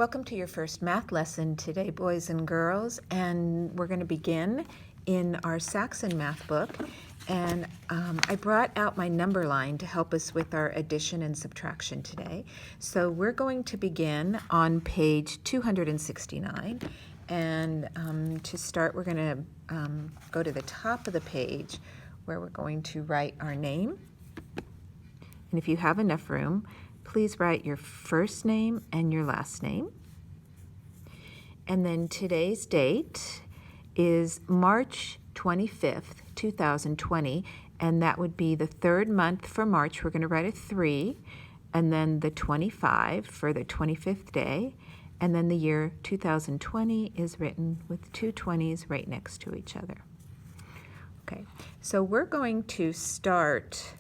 Welcome to your first math lesson today, boys and girls, and we're going to begin in our Saxon math book. And I brought out my number line to help us with our addition and subtraction today. So we're going to begin on page 269. And to start, we're going to go to the top of the page where we're going to write our name. And if you have enough room, please write your first name and your last name. And then today's date is March 25th, 2020, and that would be the third month for March. We're going to write a 3, and then the 25 for the 25th day, and then the year 2020 is written with two 20s right next to each other. Okay, so we're going to start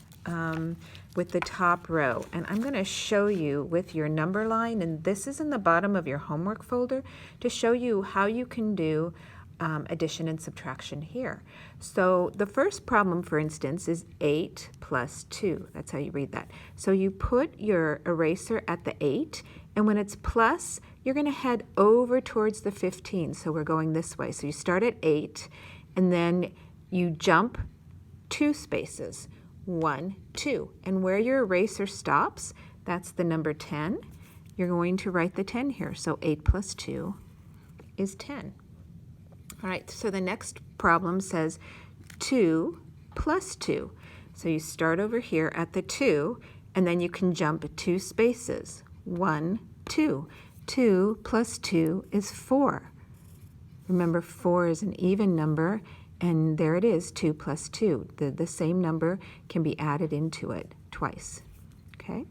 with the top row, and I'm going to show you with your number line, and this is in the bottom of your homework folder, to show you how you can do addition and subtraction here. So the first problem, for instance, is 8 plus 2. That's how you read that. So you put your eraser at the 8, and when it's plus, you're going to head over towards the 15. So we're going this way. So you start at 8, and then you jump 2 spaces. 1, 2. And where your eraser stops, that's the number 10. You're going to write the 10 here. So 8 plus 2 is 10. All right, so the next problem says 2 plus 2. So you start over here at the 2, and then you can jump 2 spaces. 1, 2. 2 plus 2 is 4. Remember, 4 is an even number, and there it is, 2 plus 2. The same number can be added into it twice, okay?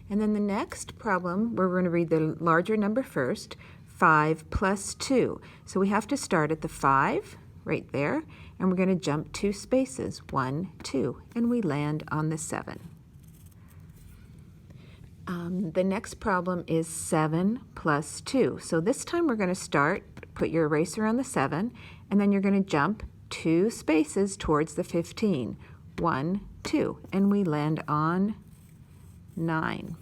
And then the next problem, we're going to read the larger number first, 5 plus 2. So we have to start at the 5, right there, and we're going to jump 2 spaces, 1, 2, and we land on the 7. The next problem is 7 plus 2. So this time we're going to start, put your eraser on the 7, and then you're going to jump 2 spaces towards the 15. 1, 2, and we land on 9.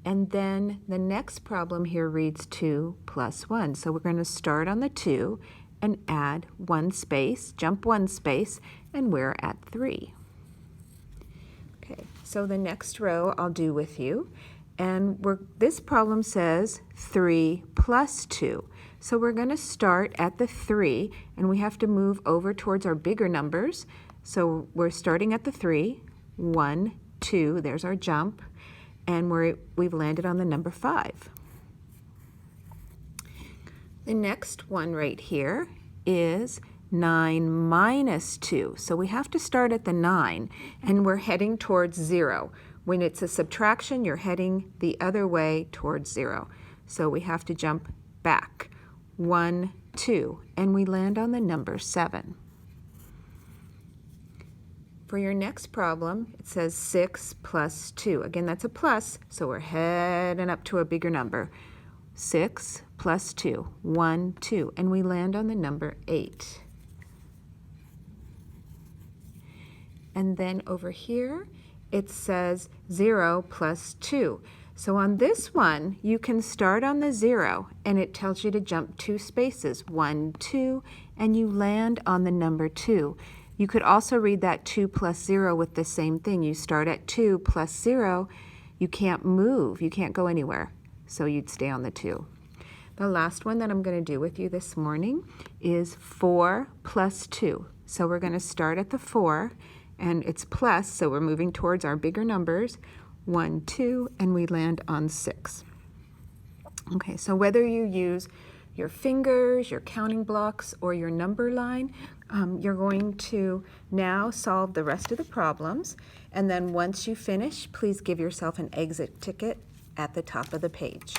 And then the next problem here reads 2 plus 1. So we're going to start on the 2 and add 1 space, jump 1 space, and we're at 3. Okay, so the next row I'll do with you. And this problem says 3 plus 2. So we're going to start at the 3, and we have to move over towards our bigger numbers. So we're starting at the 3, 1, 2, there's our jump, and we've landed on the number 5. The next one right here is 9 minus 2. So we have to start at the 9, and we're heading towards 0. When it's a subtraction, you're heading the other way towards 0. So we have to jump back. 1, 2, and we land on the number 7. For your next problem, it says 6 plus 2. Again, that's a plus, so we're heading up to a bigger number. 6 plus 2, 1, 2, and we land on the number 8. And then over here, it says 0 plus 2. So on this one, you can start on the 0, and it tells you to jump 2 spaces, 1, 2, and you land on the number 2. You could also read that 2 plus 0 with the same thing. You start at 2 plus 0, you can't move, you can't go anywhere, so you'd stay on the 2. The last one that I'm going to do with you this morning is 4 plus 2. So we're going to start at the 4, and it's plus, so we're moving towards our bigger numbers. 1, 2, and we land on 6. Okay, so whether you use your fingers, your counting blocks, or your number line, you're going to now solve the rest of the problems. And then once you finish, please give yourself an exit ticket at the top of the page.